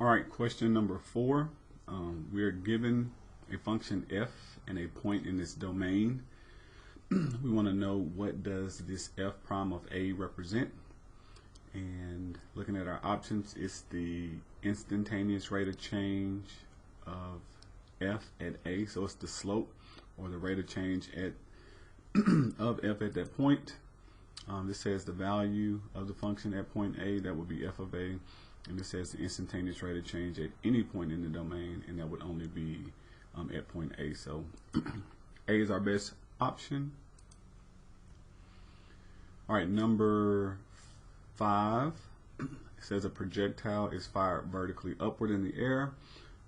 All right, question number 4. We are given a function f and a point in this domain. We want to know what does this f prime of a represent. And looking at our options, it's the instantaneous rate of change of f at a, so it's the slope or the rate of change at of f at that point. This says the value of the function at point a, that would be f of a, and this says the instantaneous rate of change at any point in the domain, and that would only be at point a. So a is our best option. All right, number 5, it says a projectile is fired vertically upward in the air.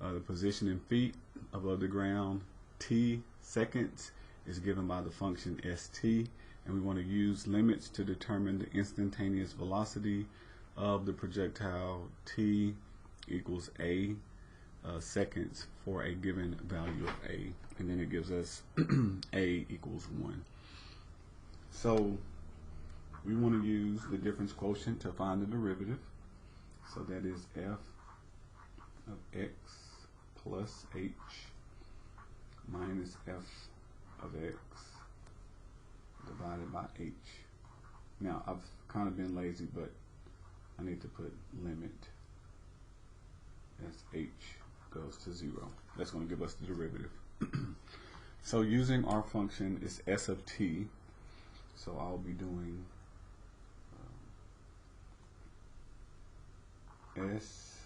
The position in feet above the ground, t seconds, is given by the function st, and we want to use limits to determine the instantaneous velocity of the projectile. T equals a seconds for a given value of a, and then it gives us a equals 1. So we want to use the difference quotient to find the derivative. So that is f of x plus h minus f of x divided by h. Now I've kind of been lazy, but I need to put limit as h goes to 0. That's going to give us the derivative. So using our function is s of t, so I'll be doing s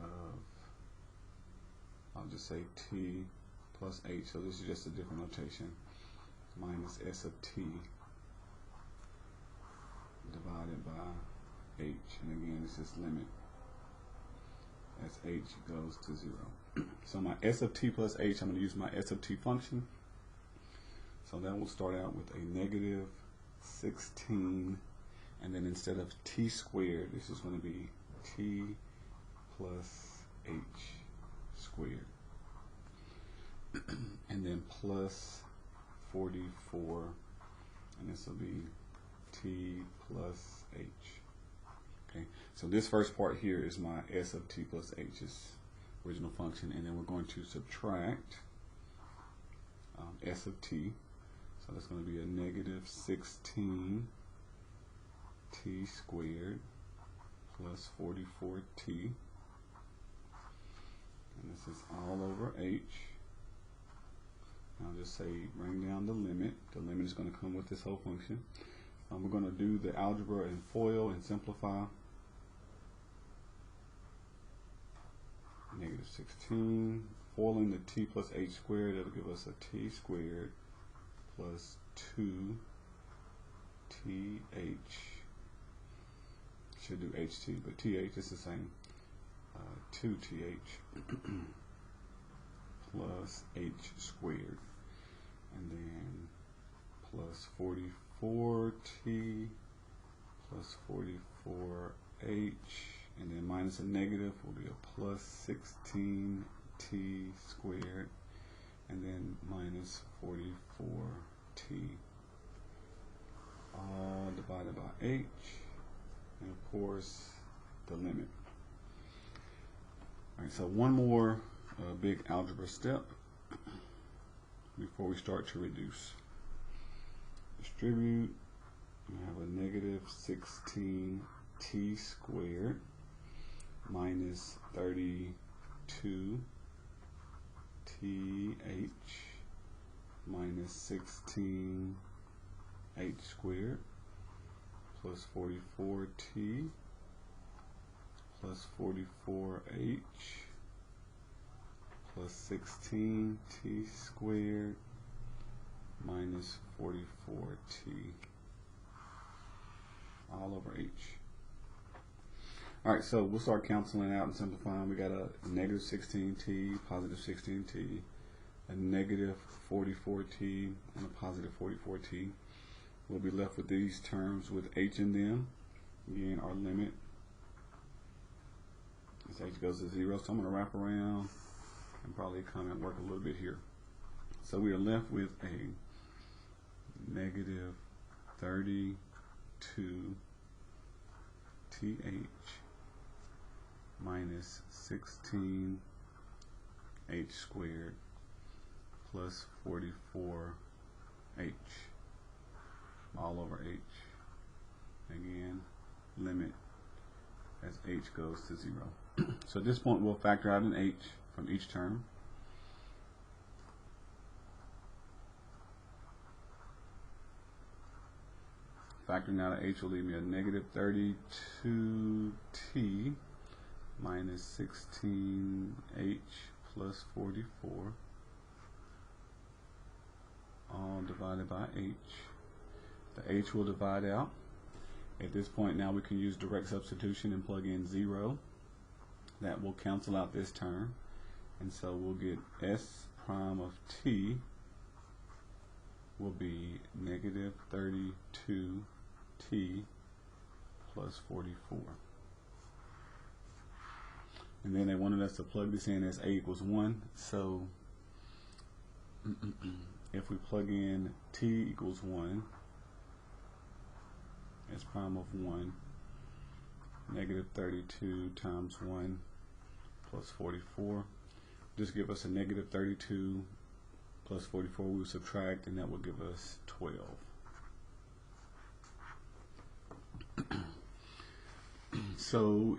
of, I'll just say t plus h, so this is just a different notation, minus s of t divided by h, and again this is limit as h goes to 0. So my s of t plus h, I'm going to use my s of t function. So that will start out with a negative 16, and then instead of t squared, this is going to be t plus h squared, and then plus 44, and this will be t plus h. Okay, so this first part here is my s of t plus h's original function, and then we're going to subtract s of t. So that's going to be a negative 16 t squared plus 44t, and this is all over h. I'll just say bring down the limit. The limit is going to come with this whole function. We're going to do the algebra and FOIL and simplify. Negative 16, foiling the t plus h squared, that'll give us a t squared plus 2th, should do ht, but th is the same, 2th plus h squared, and then plus 44t plus 44h, and then minus a negative will be a plus 16t squared, and then minus 44t, all divided by h, and of course the limit. Alright, so one more big algebra step before we start to reduce. Distribute, we have a negative 16t squared minus 32th minus 16h squared plus 44t plus 44h plus 16t squared minus 44t all over h. Alright, so we'll start canceling out and simplifying. We got a negative 16t, positive 16t, a negative 44t, and a positive 44t. We'll be left with these terms with h in them. Again, our limit as h goes to 0. So I'm going to wrap around and probably come and work a little bit here. So we are left with a negative 32th minus 16h squared plus 44h all over h. Again, limit as h goes to 0. So at this point we'll factor out an h from each term. Factoring out an h will leave me a negative 32t minus 16h plus 44 all divided by h. The h will divide out. At this point now we can use direct substitution and plug in 0. That will cancel out this term, and so we'll get s prime of t will be negative 32t plus 44. And then they wanted us to plug this in as a equals 1, so if we plug in t equals 1, s prime of 1, negative 32 times 1 plus 44, just give us a negative 32 plus 44. We will subtract, and that will give us 12. So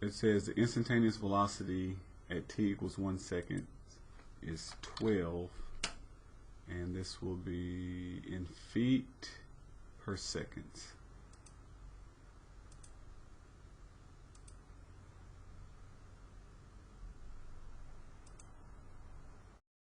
it says the instantaneous velocity at t equals 1 second is 12, and this will be in feet per second.